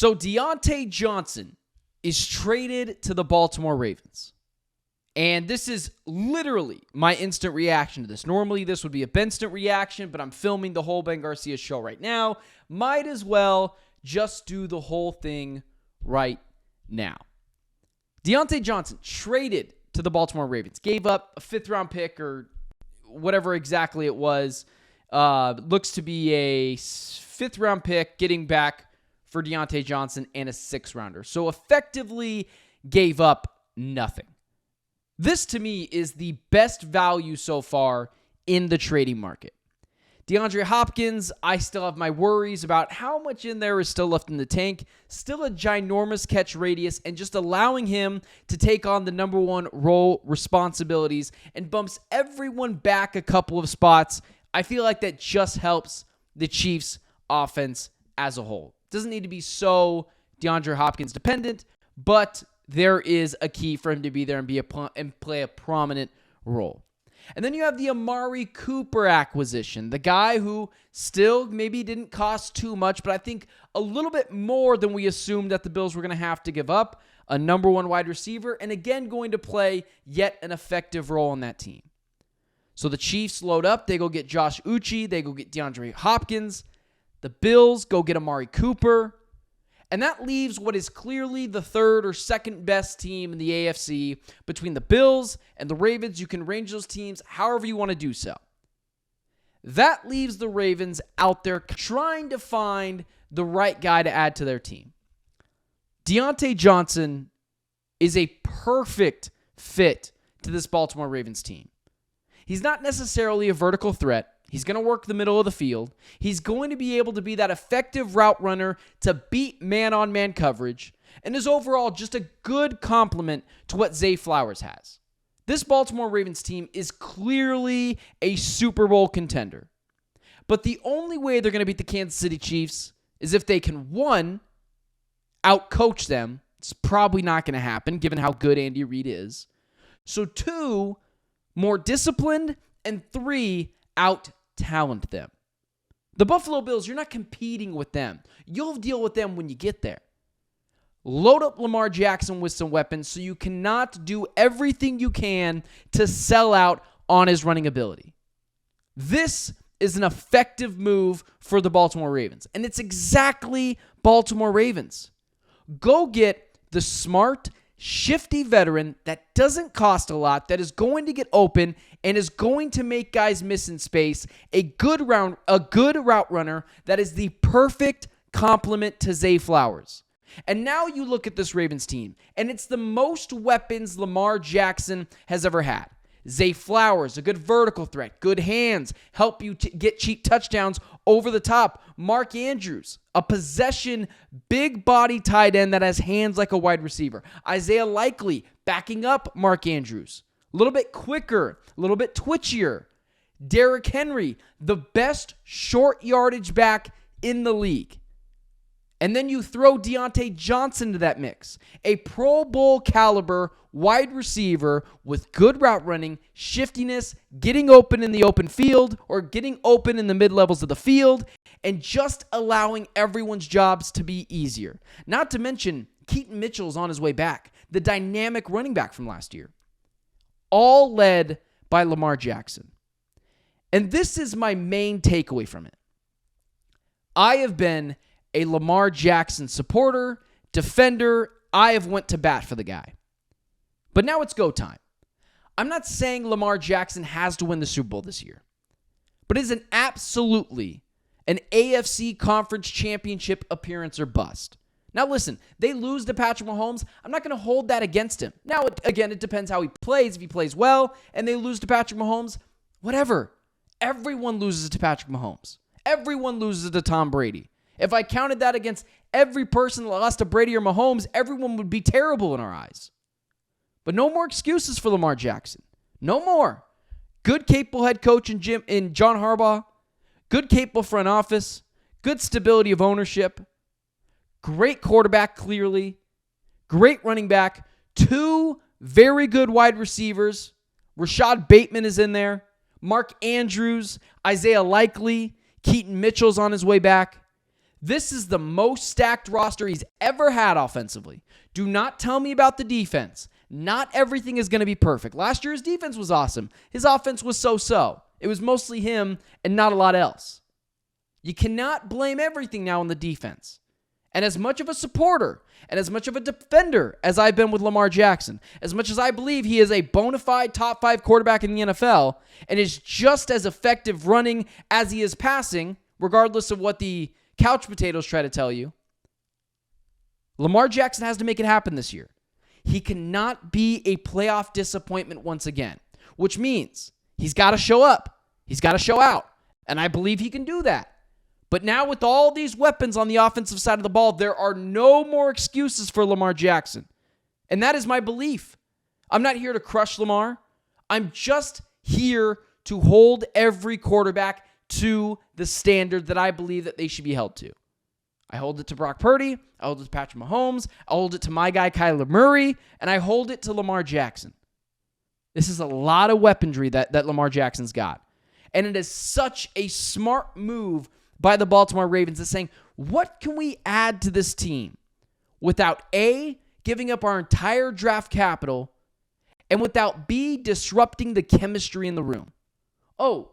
So Diontae Johnson is traded to the Baltimore Ravens. And this is literally my instant reaction to this. Normally, this would be a Benstant reaction, but I'm filming the whole Ben Garcia show right now. Might as well just do the whole thing right now. Diontae Johnson traded to the Baltimore Ravens. Gave up a 5th-round pick or whatever exactly it was. Looks to be a 5th-round pick getting back for Diontae Johnson and a 6th-rounder. So effectively gave up nothing. This, to me, is the best value so far in the trading market. DeAndre Hopkins, I still have my worries about how much in there is still left in the tank. Still a ginormous catch radius, and just allowing him to take on the number one role responsibilities and bumps everyone back a couple of spots. I feel like that just helps the Chiefs' offense as a whole. Doesn't need to be so DeAndre Hopkins dependent, but there is a key for him to be there and play a prominent role. And then you have the Amari Cooper acquisition, the guy who still maybe didn't cost too much, but I think a little bit more than we assumed that the Bills were going to have to give up. A number one wide receiver, and again going to play yet an effective role on that team. So the Chiefs load up. They go get Josh Uche. They go get DeAndre Hopkins. The Bills go get Amari Cooper. And that leaves what is clearly the 3rd or 2nd best team in the AFC between the Bills and the Ravens. You can range those teams however you want to do so. That leaves the Ravens out there trying to find the right guy to add to their team. Diontae Johnson is a perfect fit to this Baltimore Ravens team. He's not necessarily a vertical threat. He's going to work the middle of the field. He's going to be able to be that effective route runner to beat man-on-man coverage, and is overall just a good complement to what Zay Flowers has. This Baltimore Ravens team is clearly a Super Bowl contender. But the only way they're going to beat the Kansas City Chiefs is if they can, 1, out-coach them. It's probably not going to happen, given how good Andy Reid is. So 2, more disciplined, and 3, out-talent them. The Buffalo Bills, you're not competing with them. You'll deal with them when you get there. Load up Lamar Jackson with some weapons so you cannot do everything you can to sell out on his running ability. This is an effective move for the Baltimore Ravens, and it's exactly Baltimore Ravens. Go get the smart, shifty veteran that doesn't cost a lot, that is going to get open and is going to make guys miss in space, a good route runner that is the perfect complement to Zay Flowers. And now you look at this Ravens team, and it's the most weapons Lamar Jackson has ever had. Zay Flowers, a good vertical threat, good hands, help you get cheap touchdowns over the top. Mark Andrews, a possession, big body tight end that has hands like a wide receiver. Isaiah Likely, backing up Mark Andrews. A little bit quicker, a little bit twitchier. Derrick Henry, the best short yardage back in the league. And then you throw Diontae Johnson into that mix. A Pro Bowl caliber wide receiver with good route running, shiftiness, getting open in the open field or getting open in the mid-levels of the field, and just allowing everyone's jobs to be easier. Not to mention, Keaton Mitchell's on his way back, the dynamic running back from last year. All led by Lamar Jackson. And this is my main takeaway from it. I have been a Lamar Jackson supporter, defender. I have went to bat for the guy. But now it's go time. I'm not saying Lamar Jackson has to win the Super Bowl this year, but it is absolutely an AFC Conference Championship appearance or bust. Now listen, they lose to Patrick Mahomes. I'm not going to hold that against him. Now, again, it depends how he plays. If he plays well and they lose to Patrick Mahomes, whatever. Everyone loses to Patrick Mahomes. Everyone loses to Tom Brady. If I counted that against every person that lost to Brady or Mahomes, everyone would be terrible in our eyes. But no more excuses for Lamar Jackson. No more. Good, capable head coach in John Harbaugh. Good, capable front office. Good stability of ownership. Great quarterback, clearly. Great running back. 2 very good wide receivers. Rashad Bateman is in there. Mark Andrews. Isaiah Likely. Keaton Mitchell's on his way back. This is the most stacked roster he's ever had offensively. Do not tell me about the defense. Not everything is going to be perfect. Last year's defense was awesome. His offense was so-so. It was mostly him and not a lot else. You cannot blame everything now on the defense. And as much of a supporter and as much of a defender as I've been with Lamar Jackson, as much as I believe he is a bona fide top 5 quarterback in the NFL and is just as effective running as he is passing, regardless of what the couch potatoes try to tell you, Lamar Jackson has to make it happen this year. He cannot be a playoff disappointment once again, which means he's got to show up. He's got to show out. And I believe he can do that. But now with all these weapons on the offensive side of the ball, there are no more excuses for Lamar Jackson. And that is my belief. I'm not here to crush Lamar. I'm just here to hold every quarterback to the standard that I believe that they should be held to. I hold it to Brock Purdy. I hold it to Patrick Mahomes. I hold it to my guy Kyler Murray. And I hold it to Lamar Jackson. This is a lot of weaponry that Lamar Jackson's got. And it is such a smart move by the Baltimore Ravens is saying, what can we add to this team without A, giving up our entire draft capital, and without B, disrupting the chemistry in the room? Oh,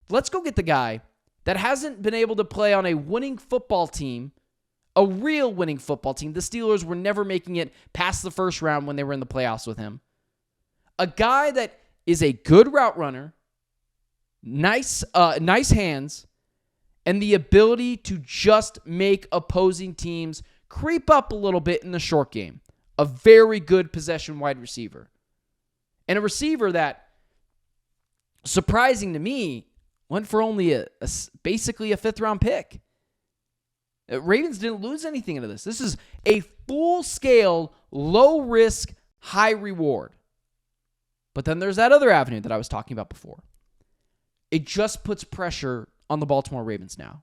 let's go get the guy that hasn't been able to play on a winning football team, a real winning football team. The Steelers were never making it past the first round when they were in the playoffs with him. A guy that is a good route runner, nice hands, and the ability to just make opposing teams creep up a little bit in the short game. A very good possession wide receiver. And a receiver that, surprising to me, went for only basically a 5th-round pick. Ravens didn't lose anything into this. This is a full-scale, low-risk, high-reward. But then there's that other avenue that I was talking about before. It just puts pressure on the Baltimore Ravens now.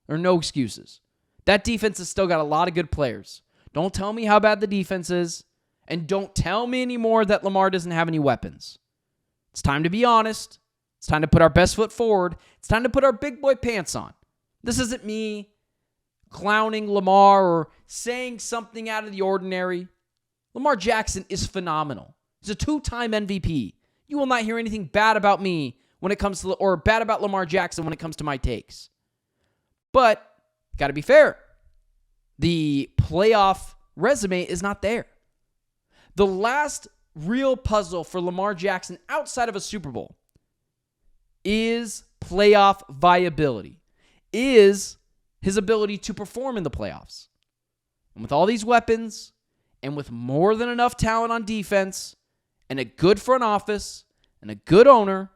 There are no excuses. That defense has still got a lot of good players. Don't tell me how bad the defense is, and don't tell me anymore that Lamar doesn't have any weapons. It's time to be honest. It's time to put our best foot forward. It's time to put our big boy pants on. This isn't me clowning Lamar or saying something out of the ordinary. Lamar Jackson is phenomenal. He's a 2-time MVP. You will not hear anything bad about me when it comes to, or bad about Lamar Jackson when it comes to my takes. But, got to be fair. The playoff resume is not there. The last real puzzle for Lamar Jackson outside of a Super Bowl is playoff viability, is his ability to perform in the playoffs. And with all these weapons, and with more than enough talent on defense, and a good front office, and a good owner,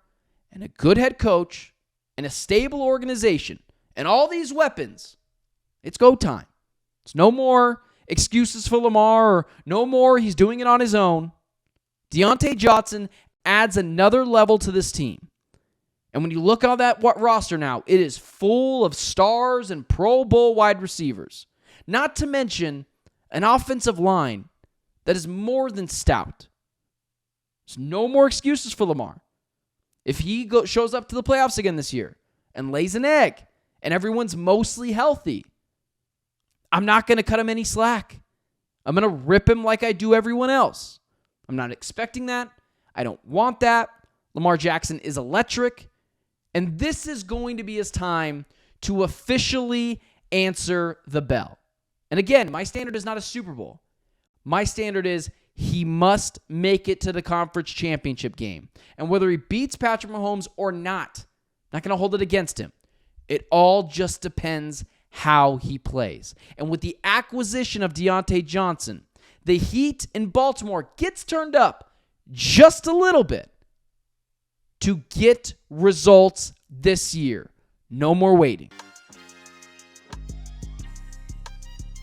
and a good head coach, and a stable organization, and all these weapons, it's go time. It's no more excuses for Lamar, or no more he's doing it on his own. Diontae Johnson adds another level to this team. And when you look on that roster now, it is full of stars and Pro Bowl wide receivers. Not to mention an offensive line that is more than stout. There's no more excuses for Lamar. If he shows up to the playoffs again this year and lays an egg and everyone's mostly healthy, I'm not going to cut him any slack. I'm going to rip him like I do everyone else. I'm not expecting that. I don't want that. Lamar Jackson is electric. And this is going to be his time to officially answer the bell. And again, my standard is not a Super Bowl. My standard is he must make it to the conference championship game. And whether he beats Patrick Mahomes or not going to hold it against him. It all just depends how he plays. And with the acquisition of Diontae Johnson, the heat in Baltimore gets turned up just a little bit to get results this year. No more waiting.